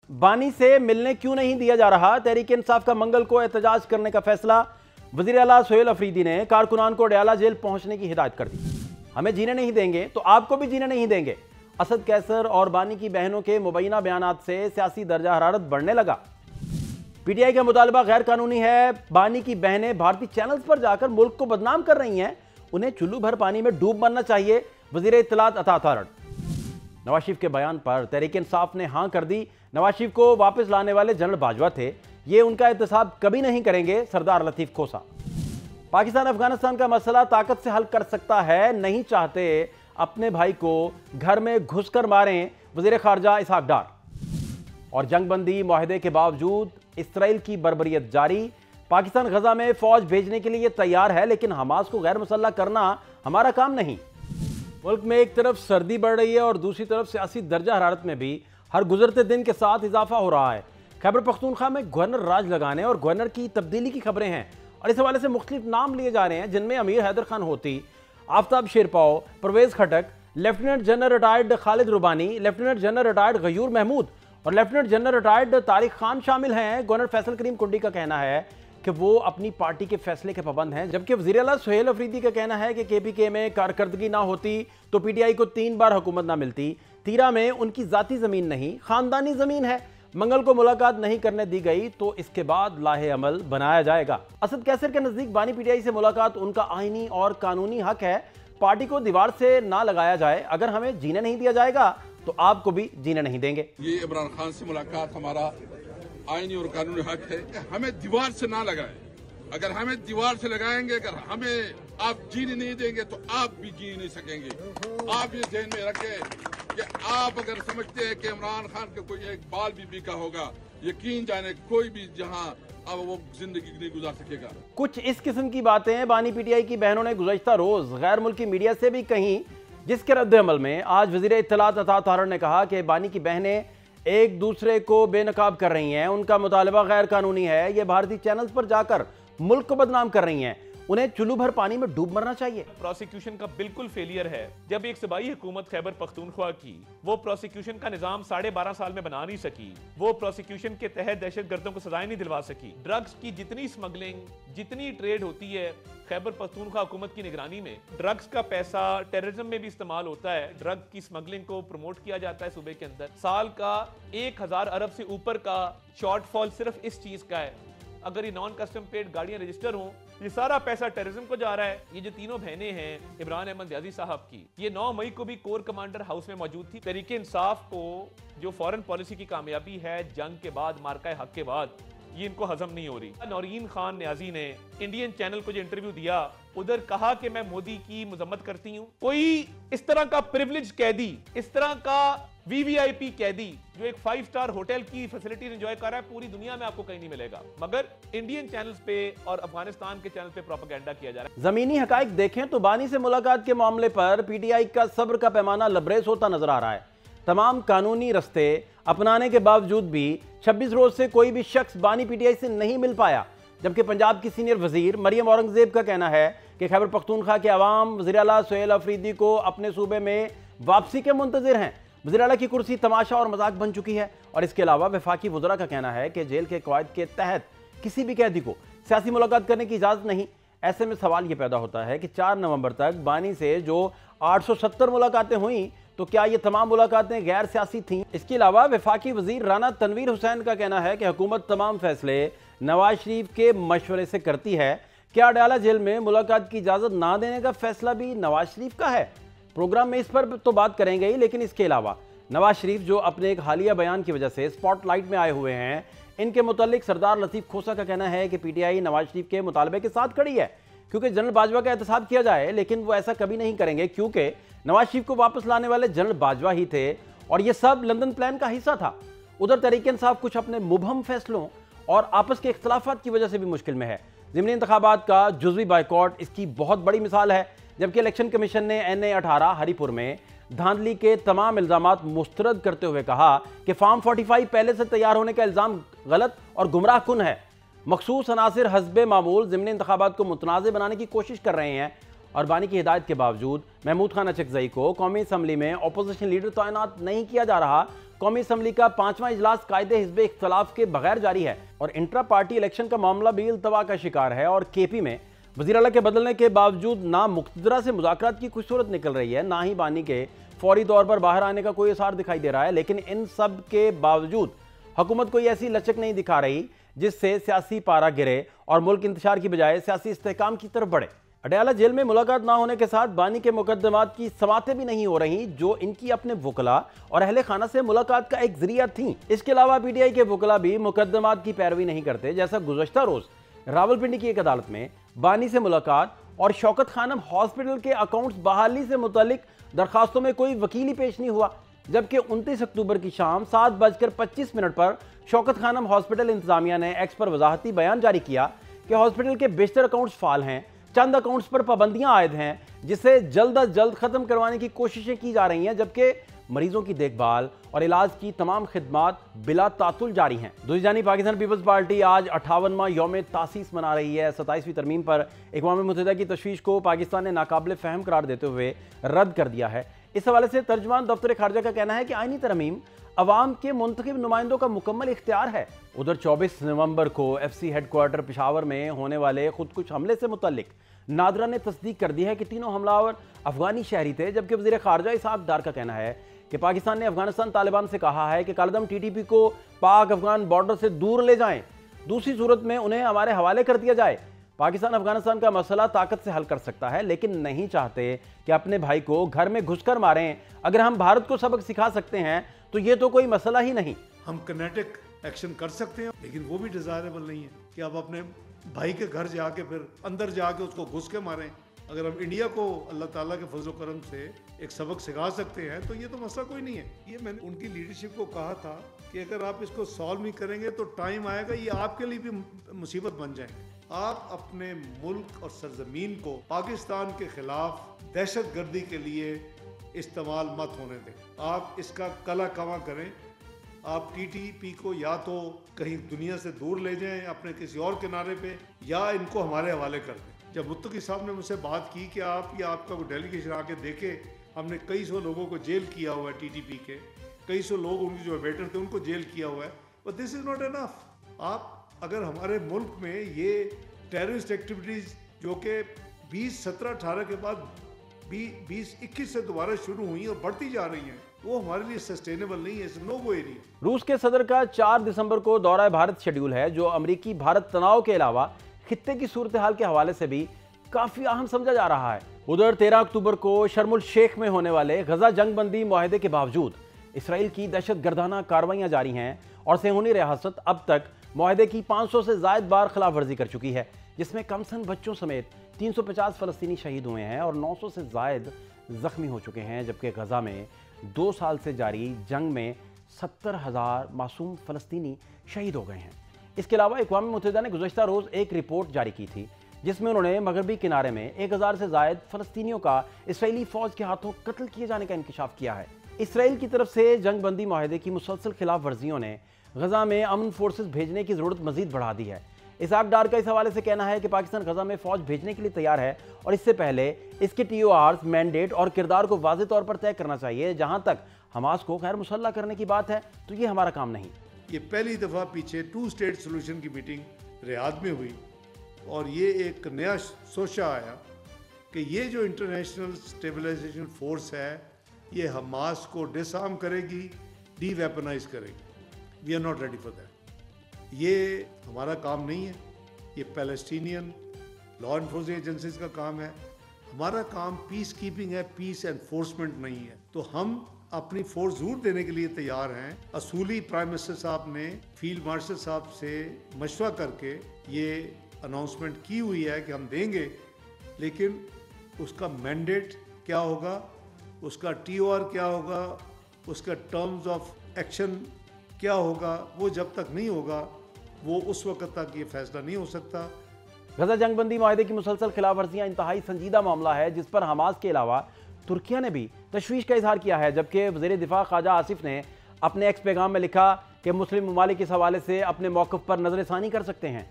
बानी से मिलने क्यों नहीं दिया जा रहा? तहरीक इंसाफ का मंगल को एहतजाज करने का फैसला। वज़ीर आला सोहेल अफरीदी ने कारकुनान को अडयाला जेल पहुंचने की हिदायत कर दी। हमें जीने नहीं देंगे तो आपको भी जीने नहीं देंगे। असद कैसर और बानी की बहनों के मुबैना बयानात से सियासी दर्जा हरारत बढ़ने लगा। पीटीआई का मुतालबा गैर कानूनी है। बानी की बहनें भारतीय चैनल्स पर जाकर मुल्क को बदनाम कर रही हैं। उन्हें चुल्लू भर पानी में डूब मरना चाहिए। वज़ीर इत्तलात अता तारड़। नवाज शरीफ के बयान पर तहरीक इंसाफ ने हां कर दी। नवाज शरीफ को वापस लाने वाले जनरल बाजवा थे, ये उनका एहतसाब कभी नहीं करेंगे। सरदार लतीफ खोसा। पाकिस्तान अफगानिस्तान का मसला ताकत से हल कर सकता है, नहीं चाहते अपने भाई को घर में घुसकर मारें। वज़ीर खारजा इसहाक डार। और जंगबंदी मुआहदे के बावजूद इसराइल की बर्बरियत जारी। पाकिस्तान गजा में फौज भेजने के लिए तैयार है, लेकिन हमास को गैर मुसल्लह करना हमारा काम नहीं। मुल्क में एक तरफ सर्दी बढ़ रही है और दूसरी तरफ सियासी दर्जा हरारत में भी हर गुजरते दिन के साथ इजाफा हो रहा है। खैबर पख्तूनख्वा में गवर्नर राज लगाने और गवर्नर की तब्दीली की खबरें हैं और इस हवाले से मुख्तलिफ नाम लिए जा रहे हैं, जिनमें अमीर Haider Khan Hoti, Aftab Sherpao, Pervez Khattak, lieutenant general retired Khalid Rabbani, lieutenant general retired Ghayur Mahmood और lieutenant general retired Tariq Khan शामिल हैं। गवर्नर फैसल करीम कुंडी का कहना है कि वो अपनी पार्टी के फैसले के पाबंद हैं, जबकि वज़ीर आला सोहेल अफरीदी का कहना है कि केपीके में कारकर्दगी ना होती तो पीटीआई को 3 बार हुकूमत ना मिलती। तीरा में उनकी जाती जमीन नहीं, खानदानी जमीन है। मंगल को मुलाकात नहीं करने दी गई तो इसके बाद लाहे अमल बनाया जाएगा। असद कैसर के नजदीक बानी पीटीआई से मुलाकात उनका आईनी और कानूनी हक है। पार्टी को दीवार से ना लगाया जाए। अगर हमें जीने नहीं दिया जाएगा तो आपको भी जीने नहीं देंगे। ये इमरान खान से मुलाकात हमारा आईनी और कानूनी हक है कि हमें दीवार से ना लगाए। अगर हमें दीवार से लगाएंगे, अगर हमें आप जीने नहीं देंगे तो आप भी जी नहीं सकेंगे। आप ये ध्यान में रखें कि आप अगर समझते हैं कि इमरान खान का कोई एक बाल भी बिका होगा, यकीन जाने कोई भी जहां अब वो जिंदगी नहीं गुजार सकेगा। कुछ इस किस्म की बातें बानी पीटीआई की बहनों ने गुज़श्ता रोज गैर मुल्की मीडिया से भी कहीं, जिसके रद्द-ए-अमल में आज वज़ीर इत्तलात अता तारड़ ने कहा कि बानी की बहनें एक दूसरे को बेनकाब कर रही हैं। उनका मुतालबा गैर कानूनी है। ये भारतीय चैनल्स पर जाकर मुल्क को बदनाम कर रही हैं। उन्हें चुल्लू भर पानी में डूब मरना चाहिए। प्रोसिक्यूशन का बिल्कुल फेलियर है। जब एक सूबाई हुकूमत खैबर पख्तूनख्वा की वो प्रोसिक्यूशन का निजाम 12.5 साल में बना नहीं सकी, वो प्रोसिक्यूशन के तहत दहशतगर्दों को सजाएं नहीं दिलवा सकी। ड्रग्स की जितनी स्मगलिंग, जितनी ट्रेड होती है खैबर पख्तूनख्वा हुकूमत की निगरानी में, ड्रग्स का पैसा टेररिज्म में भी इस्तेमाल होता है। ड्रग की स्मगलिंग को प्रमोट किया जाता है सूबे के अंदर। साल का 1000 अरब से ऊपर का शॉर्टफॉल सिर्फ इस चीज का है। अगर ये नॉन कस्टम पेड गाड़ियां रजिस्टर हों, ये सारा पैसा टेररिज्म को जा रहा है। ये जो तीनों बहनें हैं इमरान अहमद याजी साहब की, ये 9 मई को भी कोर कमांडर हाउस में मौजूद थी। तहरीक इंसाफ को जो फॉरेन पॉलिसी की कामयाबी है जंग के बाद, मार्का हक के बाद, ये इनको हजम नहीं हो रही। नौरीन खान न्याजी ने इंडियन चैनल को जो इंटरव्यू दिया, उधर कहा कि मैं मोदी की मजम्मत करती हूँ। कोई इस तरह का प्रिविलेज कैदी, इस तरह का वीवीआईपी कैदी जो एक 5 स्टार होटल की फैसिलिटीज एंजॉय कर रहा है, पूरी दुनिया में आपको कहीं नहीं मिलेगा। मगर इंडियन चैनल्स पे और अफगानिस्तान के चैनल पे प्रोपेगेंडा किया जा रहा है। जमीनी हकाइक देखें तो बानी से मुलाकात के मामले पर पीटीआई का सब्र का पैमाना लबरेज होता नजर आ रहा है। तमाम कानूनी रस्ते अपनाने के बावजूद भी 26 रोज से कोई भी शख्स बानी पीटीआई से नहीं मिल पाया। जबकि पंजाब की सीनियर वजीर मरियम औरंगजेब का कहना है कि खैबर पख्तूनख्वा के अवाम वज़ीर आला सोहेल अफरीदी को अपने सूबे में वापसी के मुंतजिर हैं। वज़ीर आला की कुर्सी तमाशा और मजाक बन चुकी है। और इसके अलावा वफाकी वज़रा का कहना है कि जेल के कवायद के तहत किसी भी कैदी को सियासी मुलाकात करने की इजाज़त नहीं। ऐसे में सवाल ये पैदा होता है कि 4 नवंबर तक बानी से जो 870 मुलाकातें हुई, तो क्या ये तमाम मुलाकातें गैर सियासी थीं? इसके अलावा वफाकी वजीर राना तनवीर हुसैन का कहना है कि हुकूमत तमाम फैसले नवाज शरीफ के मशवरे से करती है। क्या अडयाला जेल में मुलाकात की इजाज़त ना देने का फैसला भी नवाज शरीफ का है? प्रोग्राम में इस पर तो बात करेंगे ही, लेकिन इसके अलावा नवाज शरीफ जो अपने एक हालिया बयान की वजह से स्पॉटलाइट में आए हुए हैं, इनके मुतालिक सरदार लतीफ खोसा का कहना है कि पीटीआई नवाज शरीफ के मुतालबे के साथ खड़ी है क्योंकि जनरल बाजवा का एहतसाब किया जाए, लेकिन वो ऐसा कभी नहीं करेंगे क्योंकि नवाज शरीफ को वापस लाने वाले जनरल बाजवा ही थे और ये सब लंदन प्लान का हिस्सा था। उधर तहरीक इंसाफ कुछ अपने मुबहम फैसलों और आपस के इख्तलाफात की वजह से भी मुश्किल में है। ज़िमनी इंतखाबात का जुज़वी बायकॉट इसकी बहुत बड़ी मिसाल है। जबकि इलेक्शन कमीशन ने NA 18 हरीपुर में धांधली के तमाम इल्जामात मुस्तरद करते हुए कहा कि फॉर्म 45 पहले से तैयार होने का इल्ज़ाम गलत और गुमराह कुन है। मखसूस अनासिर हस्बे मामूल ज़िमनी इंतखाबात को मुतनाज़ बनाने की कोशिश कर रहे हैं और बानी की हिदायत के बावजूद महमूद खान अचकज़ई को कौमी असम्बली में अपोजिशन लीडर तैनात नहीं किया जा रहा कौमी असम्बली का 5वां इजलास कायदे हिज़्ब इख्तलाफ के बगैर जारी है और इंट्रा पार्टी इलेक्शन का मामला भी इल्तवा का शिकार है। और केपी में वज़ीर आला के बदलने के बावजूद ना मुक़तदरा से मुज़ाकरात की कुछ सूरत निकल रही है, ना ही बानी के फौरी तौर पर बाहर आने का कोई असर दिखाई दे रहा है। लेकिन इन सब के बावजूद हुकूमत कोई ऐसी लचक नहीं दिखा रही जिससे सियासी पारा गिरे और मुल्क इंतशार की बजाय सियासी इस्तेहकाम की तरफ बढ़े। अडयाला जेल में मुलाकात ना होने के साथ बानी के मुकदमात की समातें भी नहीं हो रही जो इनकी अपने वकला और अहले खाना से मुलाकात का एक जरिया थी। इसके अलावा पीटीआई के वकला भी मुकदमात की पैरवी नहीं करते, जैसा गुज़श्ता रोज रावलपिंडी की एक अदालत में बानी से मुलाकात और शौकत खानम हॉस्पिटल के अकाउंट्स बहाली से मुतालिक दरखास्तों में कोई वकील ही पेश नहीं हुआ। जबकि 29 अक्टूबर की शाम 7:25 पर शौकत खानम हॉस्पिटल इंतजामिया ने एक्स पर वजाहती बयान जारी किया कि हॉस्पिटल के बेशतर अकाउंट्स फाल हैं, चंद अकाउंट्स पर पाबंदियां आयद हैं जिसे जल्द अज जल्द खत्म करवाने की कोशिशें की जा रही हैं, जबकि मरीजों की देखभाल और इलाज की तमाम खिदमात बिला तातुल जारी हैं। दूसरी जानिब पाकिस्तान पीपल्स पार्टी आज 58वां यौम तासीस मना रही है। 27वीं तरमीम पर अक़वाम मुत्तहिदा की तशवीश को पाकिस्तान ने नाकाबिल फ़हम करार देते हुए रद्द कर दिया है। इस हवाले से तर्जुमान दफ्तर खारजा का कहना है कि आईनी तरमीम अवाम के मुंतखब नुमाइंदों का मुकम्मल इख्तियार है। उधर 24 नवंबर को FC हेडक्वार्टर पेशावर में होने वाले खुदकुश हमले से मुतल्लिक नादरा ने तस्दीक कर दी है कि तीनों हमलावर अफगानी शहरी थे। जबकि वज़ीर खारजा इसहाक डार का कहना है कि पाकिस्तान ने अफगानिस्तान तालिबान से कहा है कि कालदम TTP को पाक अफगान बॉर्डर से दूर ले जाएं, दूसरी सूरत में उन्हें हमारे हवाले कर दिया जाए। पाकिस्तान अफगानिस्तान का मसला ताकत से हल कर सकता है, लेकिन नहीं चाहते कि अपने भाई को घर में घुसकर मारें। अगर हम भारत को सबक सिखा सकते हैं तो ये तो कोई मसला ही नहीं। हम किनेटिक एक्शन कर सकते हैं, लेकिन वो भी डिजायरेबल नहीं है कि आप अपने भाई के घर जाके फिर अंदर जाके उसको घुस के मारें। अगर हम इंडिया को अल्लाह ताला के फजल करम से एक सबक सिखा सकते हैं तो ये तो मसला कोई नहीं है। ये मैंने उनकी लीडरशिप को कहा था कि अगर आप इसको सॉल्व नहीं करेंगे तो टाइम आएगा ये आपके लिए भी मुसीबत बन जाएंगे। आप अपने मुल्क और सरजमीन को पाकिस्तान के खिलाफ दहशत गर्दी के लिए इस्तेमाल मत होने दें। आप इसका कला कमा करें। आप TTP को या तो कहीं दुनिया से दूर ले जाएं अपने किसी और किनारे पे, या इनको हमारे हवाले कर दें। जब मुत्तकी साहब ने मुझसे बात की कि आप या आपका वो डेलीगेशन आके देखे, हमने कई सौ लोगों को जेल किया हुआ है TTP के, कई सौ लोग उनके जो वेटर थे उनको जेल किया हुआ है, but this is not enough. आप अगर हमारे मुल्क में ये टेररिस्ट एक्टिविटीज़ जो कि 20, 17, 18 के बाद 20, 21 से दोबारा शुरू हुई और बढ़ती जा रही हैं, वो हमारे लिए सस्टेनेबल नहीं है। It's no go area. रूस के सदर का 4 दिसंबर को दौरा भारत शेड्यूल है, जो अमरीकी भारत तनाव के अलावा खित्ते की सूरत हाल के हवाले से भी काफी अहम समझा जा रहा है। उधर 13 अक्टूबर को शर्मुल शेख में होने वाले गजा जंगबंदी मुआहदे के बावजूद इसराइल की दहशत गर्दाना कार्रवाइयां जारी हैं और सेहूनी रियासत अब तक मुआहदे की 500 से जायद बार खिलाफ वर्जी कर चुकी है, जिसमें कमसन बच्चों समेत 350 फलस्तीनी शहीद हुए हैं और 900 से जायद जख्मी हो चुके हैं। जबकि गजा में 2 साल से जारी जंग में 70,000 मासूम फलस्तीनी शहीद हो गए हैं। इसके अलावा अक़वाम मुत्तहिदा ने गुज़श्ता रोज़ एक रिपोर्ट जारी की थी जिसमें उन्होंने मगरबी किनारे में 1000 से जायद फलस्तीनियों का इसराइली फ़ौज के हाथों कत्ल किए जाने का इंकशाफ किया है। इसराइल की तरफ से जंगबंदी मुआहदे की मुसलसल खिलाफ वर्जियों ने गजा में अमन फोर्सेस भेजने की ज़रूरत मज़ीद बढ़ा दी है। इसहाक डार का इस हवाले से कहना है कि पाकिस्तान गजा में फ़ौज भेजने के लिए तैयार है और इससे पहले इसके TORs, मैंडेट और किरदार को वाज़े तौर पर तय करना चाहिए। जहाँ तक हमास को गैर मुसल्लह करने की बात है तो ये हमारा काम नहीं। ये पहली दफ़ा पीछे 2 स्टेट सोल्यूशन की मीटिंग रियाद में हुई और ये एक नया सोचा आया कि ये जो इंटरनेशनल स्टेबलाइजेशन फोर्स है ये हमास को डिसआर्म करेगी, डीवेपनाइज करेगी। We are not ready for that. ये हमारा काम नहीं है, ये पैलेस्टीनियन लॉ इन्फोर्सिंग एजेंसीज का काम है। हमारा काम पीस कीपिंग है, पीस एनफोर्समेंट नहीं है। तो हम अपनी फोर्स जरूर देने के लिए तैयार हैं। असूली प्राइम मिनिस्टर साहब ने फील्ड मार्शल साहब से मशवरा करके ये अनाउंसमेंट की हुई है कि हम देंगे, लेकिन उसका मैंडेट क्या होगा, उसका TOR क्या होगा, उसका टर्म्स ऑफ एक्शन क्या होगा, वो जब तक नहीं होगा वो उस वक्त तक ये फैसला नहीं हो सकता। गजा जंगबंदी मुआहदे की मुसलसल खिलाफ वर्जियाँ इंतहाई संजीदा मामला है जिस पर हमास के अलावा तुर्किया ने भी तशवीश का इजहार किया है। जबकि वज़ीर दिफा ख्वाजा आसिफ ने अपने एक्स पैगाम में लिखा कि मुस्लिम ममालिक इस हवाले से अपने मौक़िफ़ पर नज़रसानी कर सकते हैं।